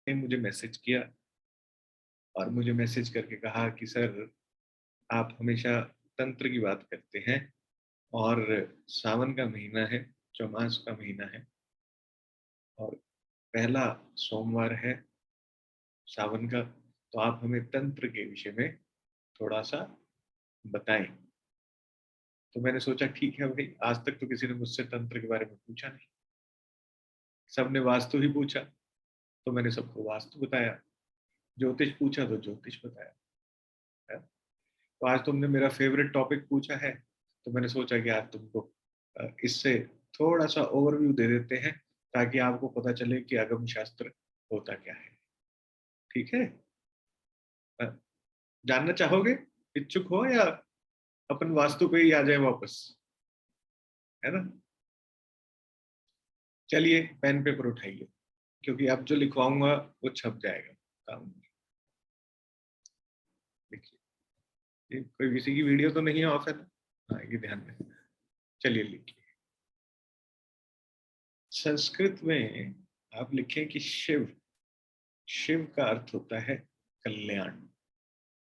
ने मुझे मैसेज किया और मुझे मैसेज करके कहा कि सर, आप हमेशा तंत्र की बात करते हैं और सावन का महीना है, चौमास का महीना है और पहला सोमवार है सावन का, तो आप हमें तंत्र के विषय में थोड़ा सा बताएं। तो मैंने सोचा ठीक है भाई, आज तक तो किसी ने मुझसे तंत्र के बारे में पूछा नहीं, सबने वास्तु ही पूछा, तो मैंने सबको वास्तु बताया। ज्योतिष पूछा तो ज्योतिष बताया है? तो आज तुमने मेरा फेवरेट टॉपिक पूछा है, तो मैंने सोचा कि आज तुमको इससे थोड़ा सा ओवरव्यू दे देते हैं, ताकि आपको पता चले कि आगम शास्त्र होता क्या है। ठीक है? अ, जानना चाहोगे? इच्छुक हो, या अपन वास्तु पे ही आ जाए वापस? है ना? चलिए पेन पेपर उठाइए, क्योंकि अब जो लिखवाऊंगा वो छप जाएगा काम। देखिए, ये कोई किसी की वीडियो तो नहीं ऑफ है ना? हाँ, ये ध्यान में। चलिए लिखिए। संस्कृत में आप लिखें कि शिव, शिव का अर्थ होता है कल्याण।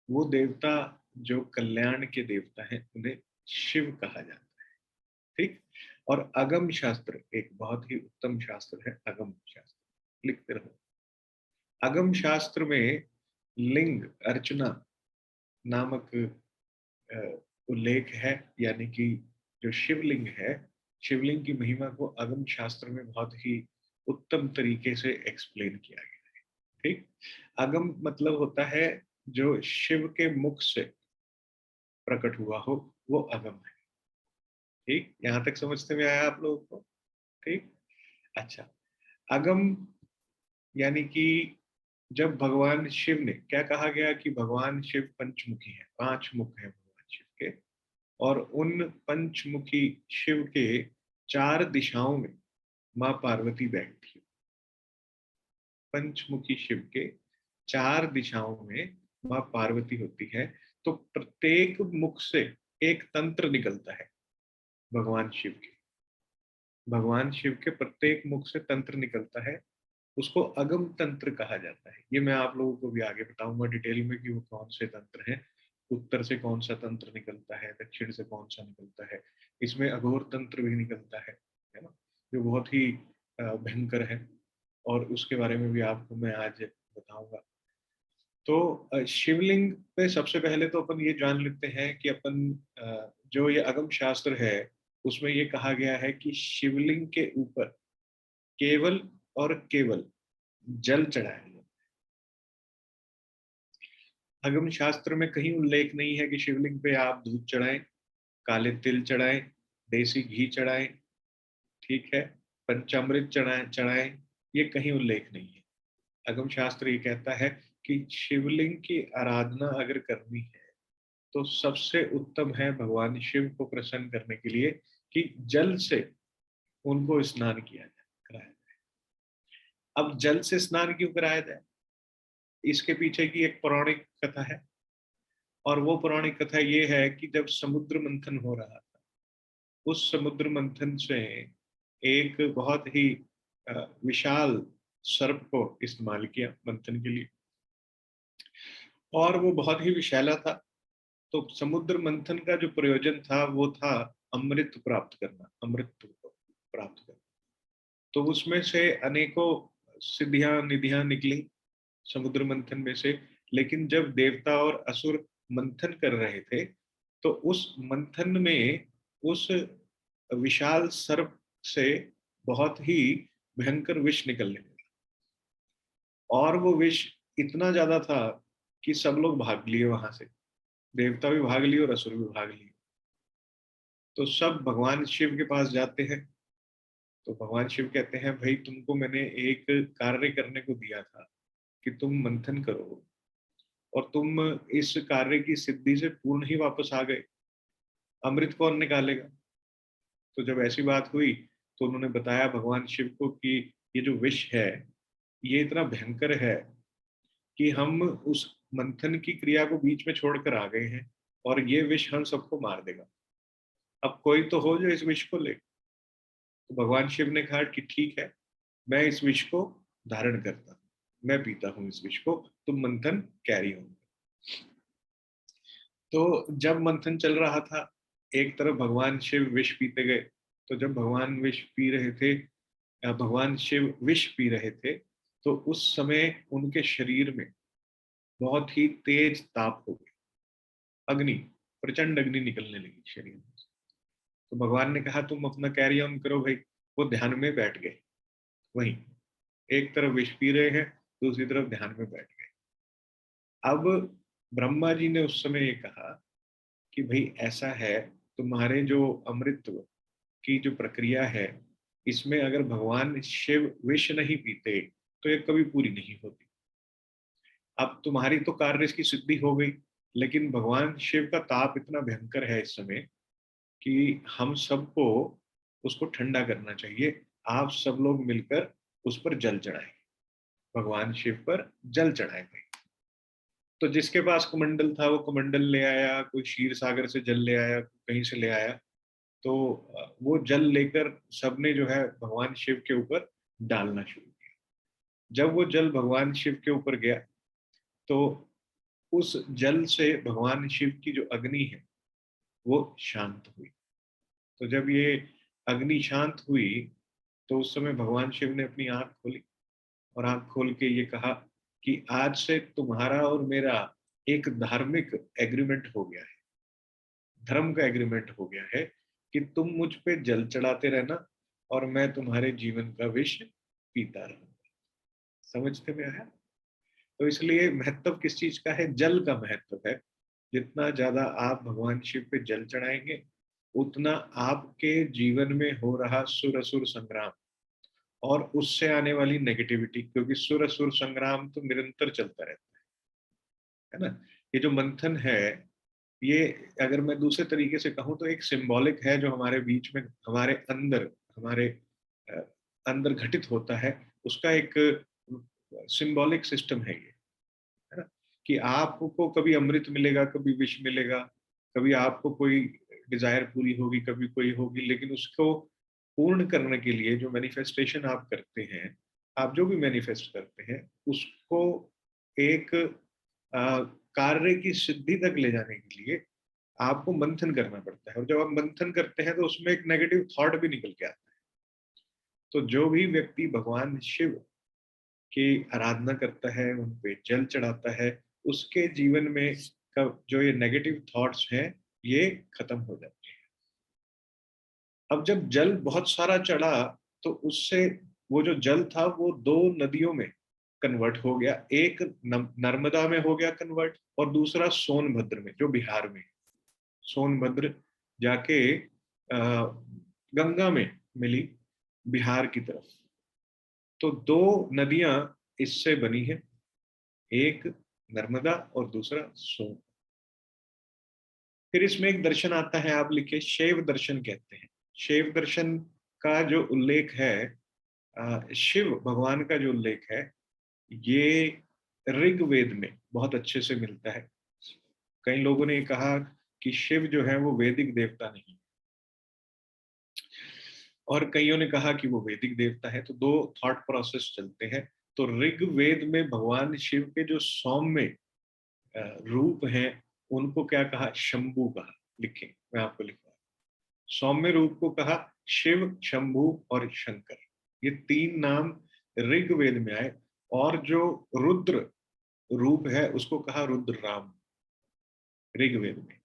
वो देवता जो कल्याण के देवता हैं उन्हें शिव कहा जाता है। ठीक। और अगम शास्त्र एक बहुत ही उत्तम शास्त्र है। अगम शास्त्र लिखते रहो। अगम शास्त्र में लिंग अर्चना नामक उल्लेख है, यानी कि जो शिवलिंग है, शिवलिंग की महिमा को अगम शास्त्र में बहुत ही उत्तम तरीके से एक्सप्लेन किया गया है। ठीक। अगम मतलब होता है जो शिव के मुख से प्रकट हुआ हो, वो अगम है। ठीक, यहां तक समझते में आया आप लोगों को? ठीक। अच्छा, अगम यानी कि जब भगवान शिव ने, क्या कहा गया कि भगवान शिव पंचमुखी है, 5 मुख है भगवान शिव के, और उन पंचमुखी शिव के 4 दिशाओं में माँ पार्वती बैठती है। पंचमुखी शिव के 4 दिशाओं में माँ पार्वती होती है। तो प्रत्येक मुख से एक तंत्र निकलता है भगवान शिव के। भगवान शिव के प्रत्येक मुख से तंत्र निकलता है, उसको अगम तंत्र कहा जाता है। ये मैं आप लोगों को भी आगे बताऊंगा डिटेल में कि वो कौन से तंत्र हैं। उत्तर से कौन सा तंत्र निकलता है, दक्षिण से कौन सा निकलता है, इसमें अघोर तंत्र भी निकलता है ना, जो बहुत ही भयंकर है, और उसके बारे में भी आपको मैं आज बताऊंगा। तो शिवलिंग पे सबसे पहले तो अपन ये जान लेते हैं कि अपन जो ये अगम शास्त्र है उसमें ये कहा गया है कि शिवलिंग के ऊपर केवल और केवल जल चढ़ाया जाता है। अगम शास्त्र में कहीं उल्लेख नहीं है कि शिवलिंग पे आप दूध चढ़ाएं, काले तिल चढ़ाएं, देसी घी चढ़ाएं, ठीक है, पंचामृत चढ़ाएं चढ़ाएं, ये कहीं उल्लेख नहीं है। अगम शास्त्र ये कहता है कि शिवलिंग की आराधना अगर करनी है तो सबसे उत्तम है भगवान शिव को प्रसन्न करने के लिए कि जल से उनको स्नान किया जाए, कराया जाए। अब जल से स्नान क्यों कराया जाए, इसके पीछे की एक पौराणिक कथा है। और वो पौराणिक कथा ये है कि जब समुद्र मंथन हो रहा था, उस समुद्र मंथन से एक बहुत ही विशाल सर्प को इस्तेमाल किया मंथन के लिए, और वो बहुत ही विषैला था। तो समुद्र मंथन का जो प्रयोजन था वो था अमृत प्राप्त करना, अमृत प्राप्त करना। तो उसमें से अनेकों सिद्धियां निधियां निकली समुद्र मंथन में से। लेकिन जब देवता और असुर मंथन कर रहे थे, तो उस मंथन में उस विशाल सर्प से बहुत ही भयंकर विष निकलने लगा, और वो विष इतना ज्यादा था कि सब लोग भाग लिए वहां से। देवता भी भाग लिए और असुर भी भाग लिए। तो सब भगवान शिव के पास जाते हैं। तो भगवान शिव कहते हैं, भाई तुमको मैंने एक कार्य करने को दिया था कि तुम मंथन करो, और तुम इस कार्य की सिद्धि से पूर्ण ही वापस आ गए, अमृत कौन निकालेगा? तो जब ऐसी बात हुई तो उन्होंने बताया भगवान शिव को कि ये जो विष है ये इतना भयंकर है कि हम उस मंथन की क्रिया को बीच में छोड़कर आ गए हैं, और ये विष हम सबको मार देगा। अब कोई तो हो जो इस विष को ले। तो भगवान शिव ने कहा कि ठीक है, मैं इस विष को धारण करता हूँ। मैं पीता हूँ इस विष को, तुम मंथन कैरी ऑन। तो जब मंथन चल रहा था, एक तरफ भगवान शिव विष पीते गए। तो जब भगवान विष पी रहे थे, भगवान शिव विष पी रहे थे, तो उस समय उनके शरीर में बहुत ही तेज ताप हो गया, अग्नि, प्रचंड अग्नि निकलने लगी शरीर में। तो भगवान ने कहा तुम अपना कैरी ऑन करो भाई। वो ध्यान में बैठ गए वहीं, एक तरफ विष पी रहे हैं, दूसरी तरफ ध्यान में बैठ गए। अब ब्रह्मा जी ने उस समय ये कहा कि भाई ऐसा है, तुम्हारे जो अमृतत्व की जो प्रक्रिया है, इसमें अगर भगवान शिव विष नहीं पीते तो ये कभी पूरी नहीं होती। अब तुम्हारी तो कार्य की सिद्धि हो गई, लेकिन भगवान शिव का ताप इतना भयंकर है इस समय कि हम सबको उसको ठंडा करना चाहिए। आप सब लोग मिलकर उस पर जल चढ़ाएं, भगवान शिव पर जल चढ़ाएं भाई। तो जिसके पास कमंडल था वो कमंडल ले आया, कोई क्षीर सागर से जल ले आया, कहीं से ले आया। तो वो जल लेकर सबने जो है भगवान शिव के ऊपर डालना शुरू किया। जब वो जल भगवान शिव के ऊपर गया, तो उस जल से भगवान शिव की जो अग्नि है वो शांत हुई। तो जब ये अग्नि शांत हुई, तो उस समय भगवान शिव ने अपनी आंख खोली और आंख खोल के ये कहा कि आज से तुम्हारा और मेरा एक धार्मिक एग्रीमेंट हो गया है, धर्म का एग्रीमेंट हो गया है कि तुम मुझ पे जल चढ़ाते रहना और मैं तुम्हारे जीवन का विष पीता रहूंगा। समझते में आया? तो इसलिए महत्व किस चीज का है? जल का महत्व है। जितना ज्यादा आप भगवान शिव पे जल चढ़ाएंगे, उतना आपके जीवन में हो रहा सुर असुर संग्राम और उससे आने वाली नेगेटिविटी, क्योंकि सुर असुर संग्राम तो निरंतर चलता रहता है ना। ये जो मंथन है, ये अगर मैं दूसरे तरीके से कहूँ तो एक सिंबॉलिक है जो हमारे बीच में, हमारे अंदर, हमारे अ, अंदर घटित होता है, उसका एक सिंबॉलिक सिस्टम है ये, है ना। कि आपको कभी अमृत मिलेगा, कभी विष मिलेगा, कभी आपको कोई डिजायर पूरी होगी, कभी कोई होगी, लेकिन उसको पूर्ण करने के लिए जो मैनिफेस्टेशन आप करते हैं, आप जो भी मैनिफेस्ट करते हैं, उसको एक कार्य की सिद्धि तक ले जाने के लिए आपको मंथन करना पड़ता है। और जब आप मंथन करते हैं तो उसमें एक नेगेटिव थॉट भी निकल के आता है। तो जो भी व्यक्ति भगवान शिव की आराधना करता है, उन पे जल चढ़ाता है, उसके जीवन में का जो ये नेगेटिव थॉट्स हैं, ये खत्म हो जाते हैं। अब जब जल बहुत सारा चढ़ा, तो उससे वो जो जल था वो दो नदियों में कन्वर्ट हो गया। एक नर्मदा में हो गया कन्वर्ट, और दूसरा सोनभद्र में, जो बिहार में। सोनभद्र जाके गंगा में मिली, बिहार की तरफ। तो दो नदियां इससे बनी है, एक नर्मदा और दूसरा सोन। फिर इसमें एक दर्शन आता है, आप लिखे शैव दर्शन कहते हैं। शैव दर्शन का जो उल्लेख है, शिव भगवान का जो उल्लेख है, ये ऋग्वेद में बहुत अच्छे से मिलता है। कई लोगों ने कहा कि शिव जो है वो वैदिक देवता नहीं, और कईयों ने कहा कि वो वैदिक देवता है। तो दो थॉट प्रोसेस चलते हैं। तो ऋग्वेद में भगवान शिव के जो सौम्य रूप हैं, उनको क्या कहा? शंभु कहा। लिखें, मैं आपको लिखवा, सौम्य रूप को कहा शिव, शंभु और शंकर। ये तीन नाम ऋग्वेद में आए। और जो रुद्र रूप है उसको कहा रुद्रराम, ऋग्वेद में।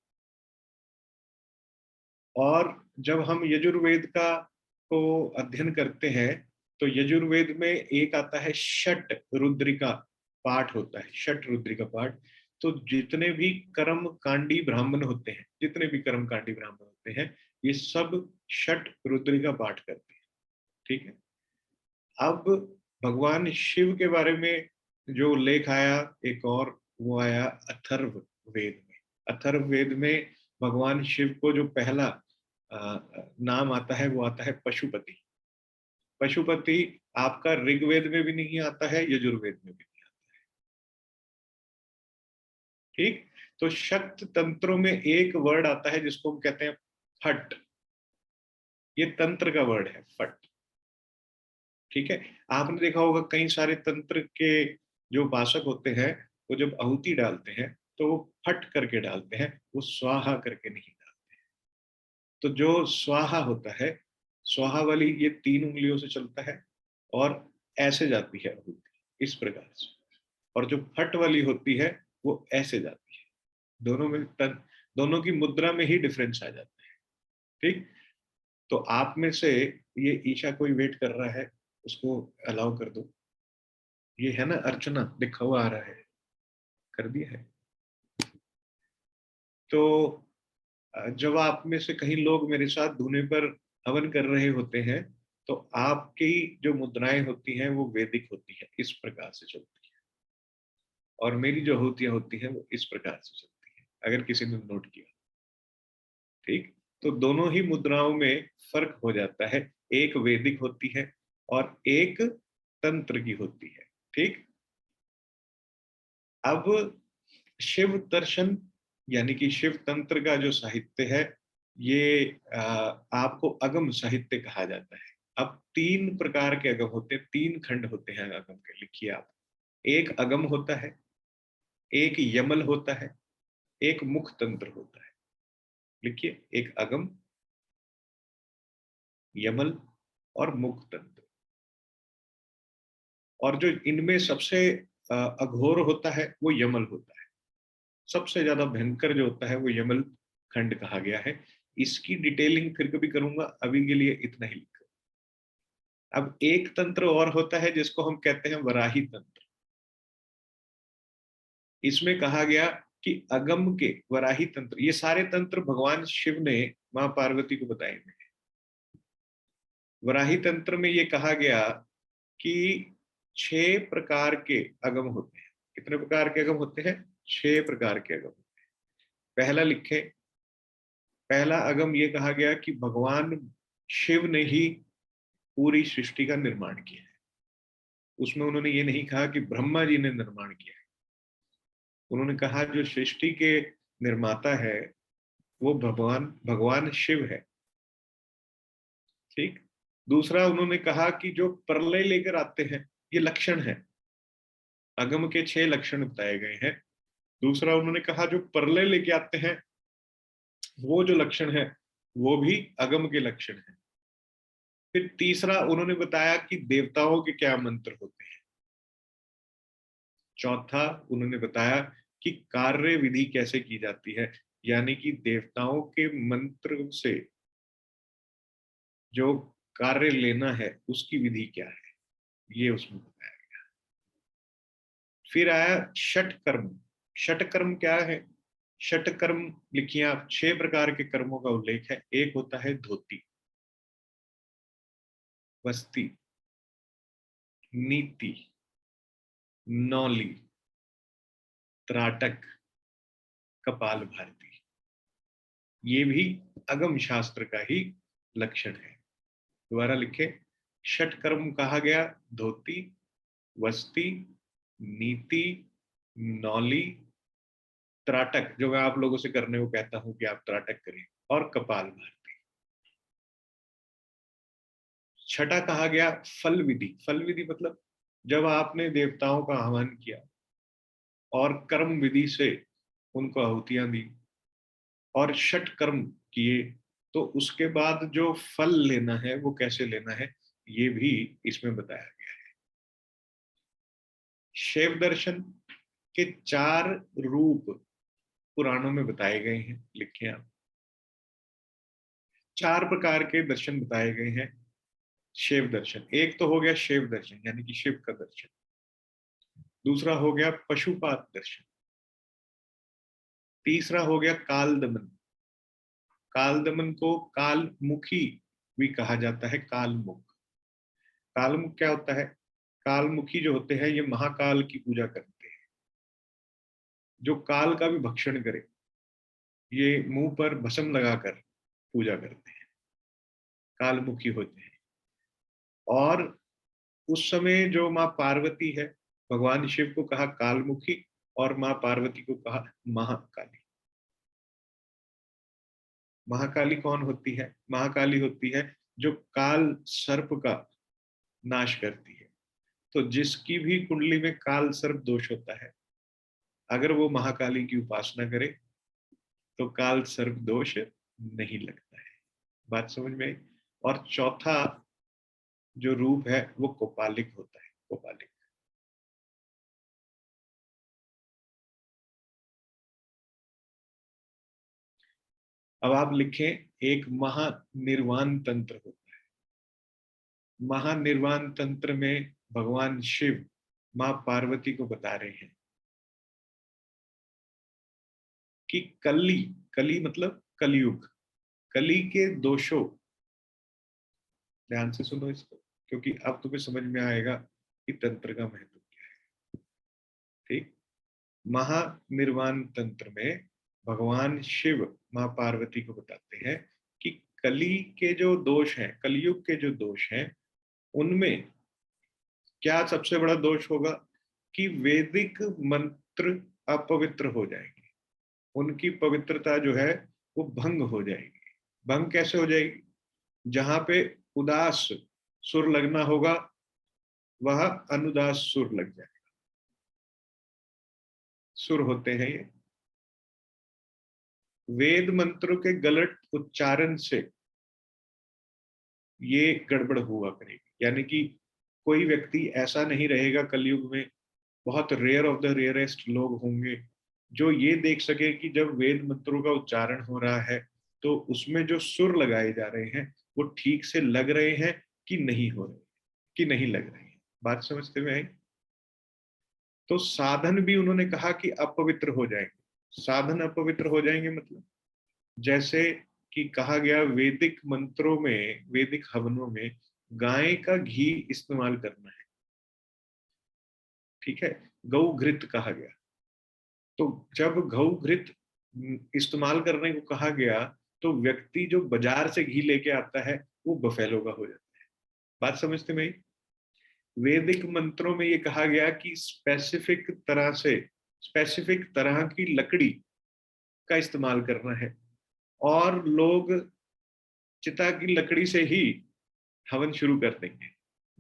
और जब हम यजुर्वेद का को अध्ययन करते हैं, तो यजुर्वेद में एक आता है षट रुद्रिका पाठ होता है, षट रुद्रिका पाठ। तो जितने भी कर्म कांडी ब्राह्मण होते हैं, जितने भी कर्म कांडी ब्राह्मण होते हैं, ये सब षट रुद्रिका पाठ करते हैं। ठीक है। अब भगवान शिव के बारे में जो उल्लेख आया, एक और वो आया अथर्व वेद में। अथर्व वेद में भगवान शिव को जो पहला नाम आता है वो आता है पशुपति। पशुपति आपका ऋग्वेद में भी नहीं आता है, यजुर्वेद में भी नहीं आता। ठीक। तो शक्त तंत्रों में एक वर्ड आता है जिसको हम कहते हैं फट। ये तंत्र का वर्ड है, फट। ठीक है। आपने देखा होगा कई सारे तंत्र के जो उपासक होते हैं वो जब आहुति डालते हैं तो वो फट करके डालते हैं, वो स्वाहा करके नहीं डालते। तो जो स्वाहा होता है, स्वाहा वाली ये 3 उंगलियों से चलता है और ऐसे जाती है आहुति इस प्रकार से, और जो फट वाली होती है वो ऐसे जाती है। दोनों की मुद्रा में ही डिफरेंस आ जाता है। ठीक, तो आप में से ये ईशा कोई वेट कर रहा है, उसको अलाउ कर दो। ये है ना अर्चना, लिखा हुआ आ रहा है, कर दिया है। तो जब आप में से कहीं लोग मेरे साथ धुने पर हवन कर रहे होते हैं तो आपकी जो मुद्राएं होती हैं वो वैदिक होती है, इस प्रकार से चलती है, और मेरी जो आहुतियां होती हैं वो इस प्रकार से चलती है, अगर किसी ने नोट किया। ठीक, तो दोनों ही मुद्राओं में फर्क हो जाता है, एक वैदिक होती है और एक तंत्र की होती है। ठीक, अब शिव दर्शन यानी कि शिव तंत्र का जो साहित्य है, ये आपको अगम साहित्य कहा जाता है। अब 3 प्रकार के अगम होते हैं, 3 खंड होते हैं अगम के, लिखिए आप। एक अगम होता है, एक यमल होता है, एक मुख तंत्र होता है। लिखिए, एक अगम, यमल और मुख तंत्र। और जो इनमें सबसे अघोर होता है वो यमल होता है। सबसे ज्यादा भयंकर जो होता है वो यमल खंड कहा गया है। इसकी डिटेलिंग फिर कभी करूंगा, अभी के लिए इतना ही लिखो। अब एक तंत्र और होता है जिसको हम कहते हैं वराही तंत्र। इसमें कहा गया कि अगम के वराही तंत्र, ये सारे तंत्र भगवान शिव ने मां पार्वती को बताए हुए हैं। वराही तंत्र में ये कहा गया कि 6 प्रकार के अगम होते हैं। कितने प्रकार के अगम होते हैं? 6 प्रकार के अगम। पहला लिखे, पहला अगम ये कहा गया कि भगवान शिव ने ही पूरी सृष्टि का निर्माण किया है। उसमें उन्होंने ये नहीं कहा कि ब्रह्मा जी ने निर्माण किया है, उन्होंने कहा जो सृष्टि के निर्माता है वो भगवान भगवान शिव है। ठीक, दूसरा उन्होंने कहा कि जो प्रलय लेकर आते हैं ये लक्षण है, अगम के 6 लक्षण बताए गए हैं। दूसरा उन्होंने कहा जो प्रलय लेके आते हैं वो जो लक्षण है वो भी अगम के लक्षण है। फिर तीसरा उन्होंने बताया कि देवताओं के क्या मंत्र होते हैं। चौथा उन्होंने बताया कि कार्य विधि कैसे की जाती है, यानी कि देवताओं के मंत्र से जो कार्य लेना है उसकी विधि क्या है, ये उसमें बताया गया। फिर आया षट कर्म। षट कर्म क्या है? षट कर्म लिखिए आप, 6 प्रकार के कर्मों का उल्लेख है। एक होता है धोती, वस्ती, नीति, नौली, त्राटक, कपाल भारती। ये भी अगम शास्त्र का ही लक्षण है। दोबारा लिखे, षट कर्म कहा गया धोती, वस्ती, नीति, नौली, त्राटक, जो मैं आप लोगों से करने को कहता हूं कि आप त्राटक करें, और कपाल भारती। छठा कहा गया फल विधि। फल विधि मतलब जब आपने देवताओं का आह्वान किया और कर्म विधि से उनको आहुतियां दी और षट कर्म किए, तो उसके बाद जो फल लेना है वो कैसे लेना है, ये भी इसमें बताया गया है। शैव दर्शन के 4 रूप पुराणों में बताए गए हैं, लिखे आप। 4 प्रकार के दर्शन बताए गए हैं शिव दर्शन। एक तो हो गया शिव दर्शन यानी कि शिव का दर्शन। दूसरा हो गया पशुपात दर्शन। तीसरा हो गया काल दमन। काल दमन को कालमुखी भी कहा जाता है, कालमुख। कालमुख क्या होता है? कालमुखी जो होते हैं ये महाकाल की पूजा करते हैं, जो काल का भी भक्षण करे, ये मुंह पर भस्म लगाकर पूजा करते हैं, कालमुखी होते हैं। और उस समय जो माँ पार्वती है, भगवान शिव को कहा कालमुखी और माँ पार्वती को कहा महाकाली। महाकाली कौन होती है? महाकाली होती है जो काल सर्प का नाश करती है। तो जिसकी भी कुंडली में काल सर्प दोष होता है, अगर वो महाकाली की उपासना करे तो काल सर्प दोष नहीं लगता है। बात समझ में आई? और चौथा जो रूप है वो कोपालिक होता है, कोपालिक। अब आप लिखें, एक महानिर्वाण तंत्र होता है। महानिर्वाण तंत्र में भगवान शिव मां पार्वती को बता रहे हैं कि कली, कली मतलब कलयुग, कली के दोषों, ध्यान से सुनो इसको, क्योंकि अब तुम्हें समझ में आएगा कि तंत्र का महत्व क्या है। ठीक, महानिर्वाण तंत्र में भगवान शिव मां पार्वती को बताते हैं कि कली के जो दोष हैं, कलयुग के जो दोष हैं, उनमें क्या सबसे बड़ा दोष होगा कि वैदिक मंत्र अपवित्र हो जाएंगे, उनकी पवित्रता जो है वो भंग हो जाएगी। भंग कैसे हो जाएगी? जहां पे उदास सुर लगना होगा वह अनुदास सुर लग जाएगा। सुर होते हैं ये, वेद मंत्रों के गलत उच्चारण से ये गड़बड़ हुआ करेगी। यानी कि कोई व्यक्ति ऐसा नहीं रहेगा कलयुग में, बहुत रेयर ऑफ द रेयरेस्ट लोग होंगे जो ये देख सके कि जब वेद मंत्रों का उच्चारण हो रहा है तो उसमें जो सुर लगाए जा रहे हैं वो ठीक से लग रहे हैं कि नहीं हो रहे, कि नहीं लग रहे हैं। बात समझते में आई? तो साधन भी उन्होंने कहा कि अपवित्र हो जाएंगे। साधन अपवित्र हो जाएंगे मतलब जैसे कि कहा गया वैदिक मंत्रों में, वैदिक हवनों में गाय का घी इस्तेमाल करना है। ठीक है, गौ घृत कहा गया। तो जब गौ घृत इस्तेमाल करने को कहा गया तो व्यक्ति जो बाजार से घी लेके आता है वो बफेलो का हो जाता है। बात समझते में? वैदिक मंत्रों में ये कहा गया कि स्पेसिफिक तरह से, स्पेसिफिक तरह की लकड़ी का इस्तेमाल करना है, और लोग चिता की लकड़ी से ही हवन शुरू कर देंगे।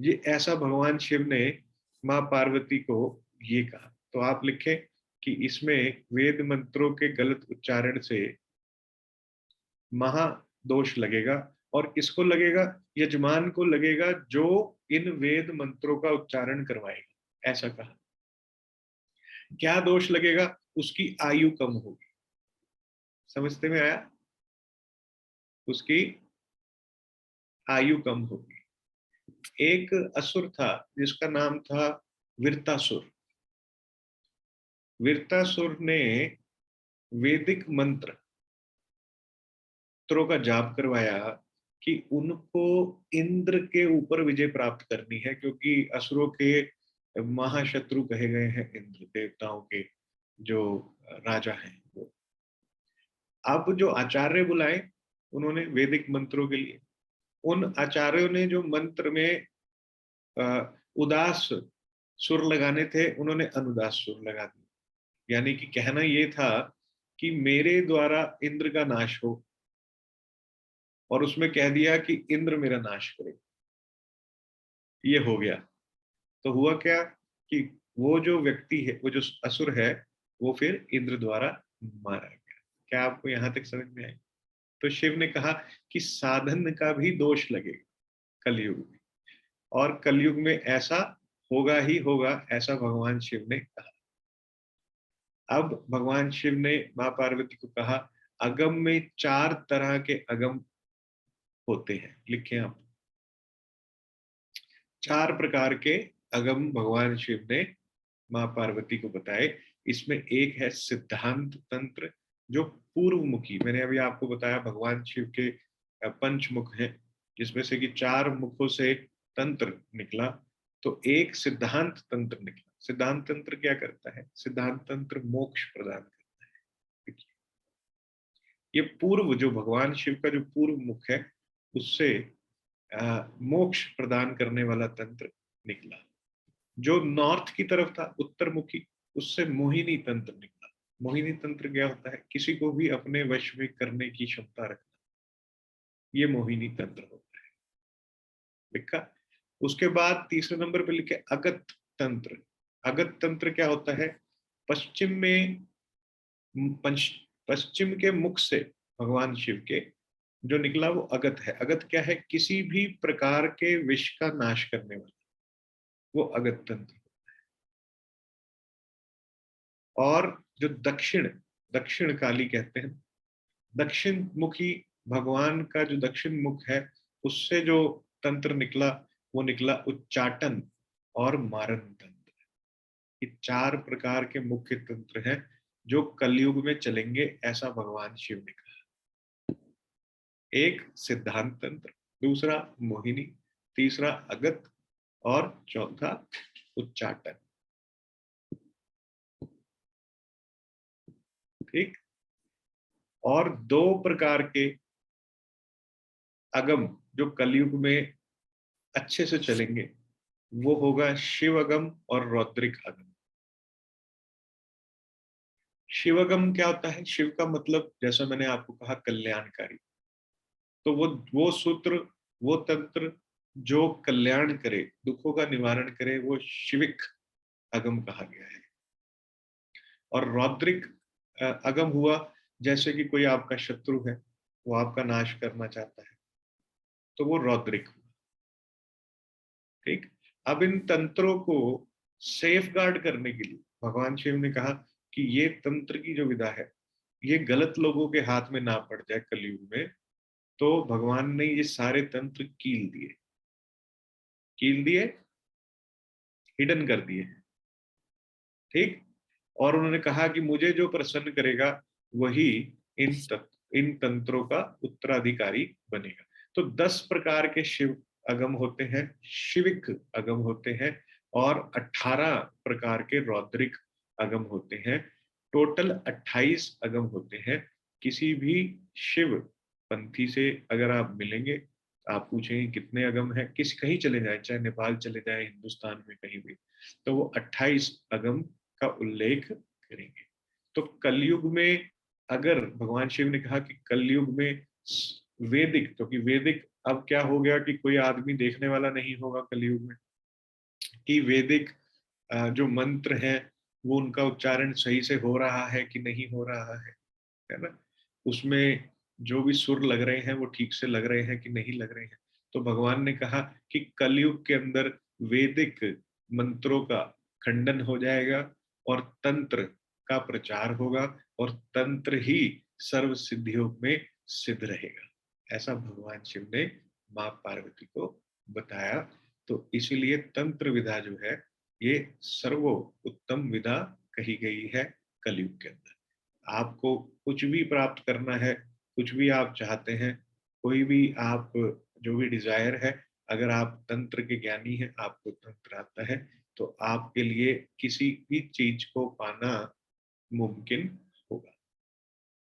ये ऐसा भगवान शिव ने मां पार्वती को ये कहा। तो आप लिखें कि इसमें वेद मंत्रों के गलत उच्चारण से महादोष लगेगा, और किसको लगेगा? यजमान को लगेगा जो इन वेद मंत्रों का उच्चारण करवाएगा, ऐसा कहा। क्या दोष लगेगा? उसकी आयु कम होगी। समझते में आया? उसकी आयु कम होगी। एक असुर था जिसका नाम था वीरतासुर। वीरतासुर ने वैदिक मंत्रों का जाप करवाया कि उनको इंद्र के ऊपर विजय प्राप्त करनी है, क्योंकि असुरों के महाशत्रु कहे गए हैं इंद्र, देवताओं के जो राजा हैं वो। अब जो आचार्य बुलाए उन्होंने वैदिक मंत्रों के लिए, उन आचार्यों ने जो मंत्र में उदास सुर लगाने थे उन्होंने अनुदास सुर लगा दिए। यानी कि कहना ये था कि मेरे द्वारा इंद्र का नाश हो, और उसमें कह दिया कि इंद्र मेरा नाश करे। ये हो गया। तो हुआ क्या कि वो जो व्यक्ति है, वो जो असुर है, वो फिर इंद्र द्वारा मारा गया। क्या आपको यहां तक समझ में आई? तो शिव ने कहा कि साधन का भी दोष लगेगा कलयुग में, और कलयुग में ऐसा होगा ही होगा, ऐसा भगवान शिव ने कहा। अब भगवान शिव ने मां पार्वती को कहा, अगम में 4 तरह के अगम होते हैं। लिखें आप, 4 प्रकार के अगम भगवान शिव ने मां पार्वती को बताए। इसमें एक है सिद्धांत तंत्र, जो पूर्वमुखी, मैंने अभी आपको बताया भगवान शिव के पंचमुख हैं, जिसमें से कि 4 मुखों से तंत्र निकला। तो एक सिद्धांत तंत्र निकला। सिद्धांत तंत्र क्या करता है? सिद्धांत तंत्र मोक्ष प्रदान करता है। देखिए, ये पूर्व जो भगवान शिव का जो पूर्व मुख है उससे मोक्ष प्रदान करने वाला तंत्र निकला। जो नॉर्थ की तरफ था, उत्तरमुखी, उससे मोहिनी तंत्र निकला। मोहिनी तंत्र क्या होता है? किसी को भी अपने वश में करने की क्षमता रखना, ये मोहिनी तंत्र होता है। लिखा? उसके बाद तीसरे नंबर पे लिखे अगत तंत्र। अगत तंत्र क्या होता है? पश्चिम में पश्चिम के मुख से भगवान शिव के जो निकला वो अगत है। अगत क्या है? किसी भी प्रकार के विष का नाश करने वाला, वो अगत तंत्र। और जो दक्षिण दक्षिण काली कहते हैं, दक्षिण मुखी भगवान का जो दक्षिण मुख है, उससे जो तंत्र निकला वो निकला उच्चाटन और मारन तंत्र। ये 4 प्रकार के मुख्य तंत्र हैं जो कलयुग में चलेंगे, ऐसा भगवान शिव ने कहा। एक सिद्धांत तंत्र, दूसरा मोहिनी, तीसरा अगत और चौथा उच्चाटन। ठीक। और 2 प्रकार के अगम जो कलयुग में अच्छे से चलेंगे, वो होगा शिव अगम और रौद्रिक अगम। शिवगम क्या होता है? शिव का मतलब जैसा मैंने आपको कहा कल्याणकारी। तो वो सूत्र, वो तंत्र जो कल्याण करे, दुखों का निवारण करे, वो शिविक अगम कहा गया है। और रौद्रिक अगम हुआ जैसे कि कोई आपका शत्रु है, वो आपका नाश करना चाहता है, तो वो रौद्रिक हुआ। ठीक। अब इन तंत्रों को सेफ गार्ड करने के लिए भगवान शिव ने कहा कि ये तंत्र की जो विधा है, ये गलत लोगों के हाथ में ना पड़ जाए कलयुग में, तो भगवान ने ये सारे तंत्र कील दिए, कील दिए, हिडन कर दिए। ठीक। और उन्होंने कहा कि मुझे जो प्रसन्न करेगा वही इन तंत्रों का उत्तराधिकारी बनेगा। तो 10 प्रकार के शिव अगम होते हैं, शिविक अगम होते हैं, और 18 प्रकार के रौद्रिक अगम होते हैं। टोटल 28 अगम होते हैं। किसी भी शिव पंथी से अगर आप मिलेंगे, आप पूछेंगे कितने अगम है, कहीं चले जाए, चाहे नेपाल चले जाए, हिंदुस्तान में कहीं भी, तो वो 28 अगम का उल्लेख करेंगे। तो कलयुग में, अगर भगवान शिव ने कहा कि कलयुग में वैदिक, क्योंकि वैदिक अब क्या हो गया कि कोई आदमी देखने वाला नहीं होगा कलयुग में, कि वैदिक जो मंत्र है वो उनका उच्चारण सही से हो रहा है कि नहीं हो रहा है ना, उसमें जो भी सुर लग रहे हैं वो ठीक से लग रहे हैं कि नहीं लग रहे हैं। तो भगवान ने कहा कि कलयुग के अंदर वैदिक मंत्रों का खंडन हो जाएगा और तंत्र का प्रचार होगा, और तंत्र ही सर्व सिद्धियों में सिद्ध रहेगा, ऐसा भगवान शिव ने मां पार्वती को बताया। तो इसीलिए तंत्र विधा जो है ये सर्वो उत्तम विधा कही गई है कलयुग के अंदर। आपको कुछ भी प्राप्त करना है, कुछ भी आप चाहते हैं, कोई भी आप जो भी डिजायर है, अगर आप तंत्र के ज्ञानी हैं, आपको तंत्र आता है, तो आपके लिए किसी भी चीज को पाना मुमकिन होगा।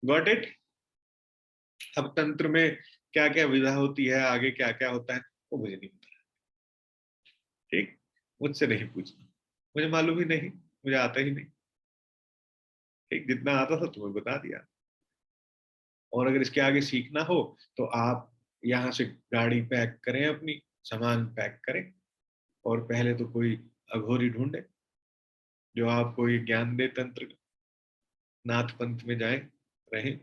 Got it? अब तंत्र में क्या क्या विधा होती है, आगे क्या क्या होता है, वो मुझे नहीं पता। ठीक। मुझसे नहीं पूछना, मुझे मालूम ही नहीं, मुझे आता ही नहीं। ठीक। जितना आता था तुम्हें बता दिया। और अगर इसके आगे सीखना हो तो आप यहाँ से गाड़ी पैक करें, अपनी सामान पैक करें, और पहले तो कोई अघोरी ढूंढे जो आपको ये ज्ञान दे तंत्र का, नाथ पंथ में जाए, रहें।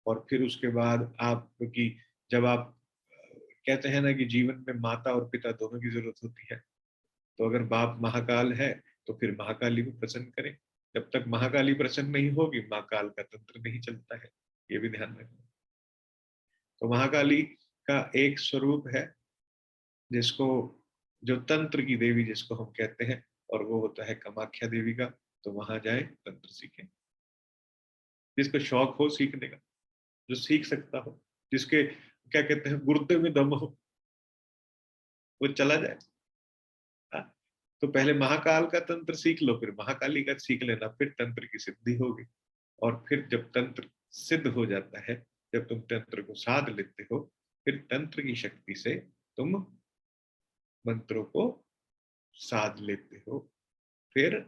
और फिर उसके बाद आप, क्योंकि जब आप कहते हैं ना कि जीवन में माता और पिता दोनों की जरूरत होती है, तो अगर बाप महाकाल है तो फिर महाकाली को प्रसन्न करें। जब तक महाकाली प्रसन्न नहीं होगी, महाकाल का तंत्र नहीं चलता है, ये भी ध्यान रखना। तो महाकाली का एक स्वरूप है जिसको, जो तंत्र की देवी जिसको हम कहते हैं, और वो होता है कामाख्या देवी का। तो वहां जाए, तंत्र सीखें, जिसको शौक हो सीखने का, जो सीख सकता हो, जिसके क्या कहते हैं गुर्दे में दम हो, वो चला जाए। हाँ? तो पहले महाकाल का तंत्र सीख लो, फिर महाकाली का सीख लेना, फिर तंत्र की सिद्धि होगी। और फिर जब तंत्र सिद्ध हो जाता है, जब तुम तंत्र को साध लेते हो, फिर तंत्र की शक्ति से तुम मंत्रों को साध लेते हो, फिर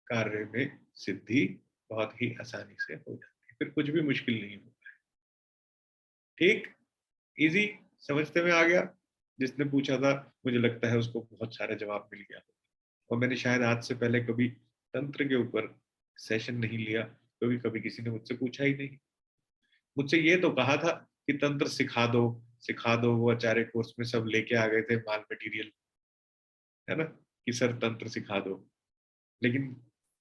कार्य में सिद्धि बहुत ही आसानी से हो जाती है, फिर कुछ भी मुश्किल नहीं होता है। ठीक। इजी, समझते में आ गया? जिसने पूछा था मुझे लगता है उसको बहुत सारे जवाब मिल गया, और मैंने शायद आज से पहले कभी तंत्र के ऊपर सेशन नहीं लिया, क्योंकि कभी किसी ने मुझसे पूछा ही नहीं। मुझसे ये तो कहा था कि तंत्र सिखा दो सिखा दो, वो आचार्य कोर्स में सब लेके आ गए थे माल मटेरियल, है ना, कि सर तंत्र सिखा दो। लेकिन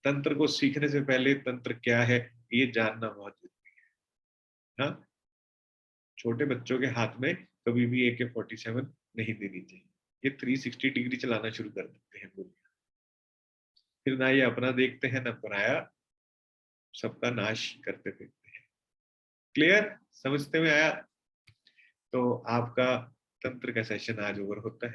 तंत्र को सीखने से पहले तंत्र क्या है ये जानना बहुत जरूरी है। हाँ, छोटे बच्चों के हाथ में कभी भी AK-47 नहीं देनी चाहिए, ये 360 डिग्री चलाना शुरू कर देते हैं गोली, फिर ना ये अपना देखते हैं ना पराया, सबका नाश करते फिरते हैं। क्लियर, समझते में आया? तो आपका तंत्र का सेशन आज ओवर होता है।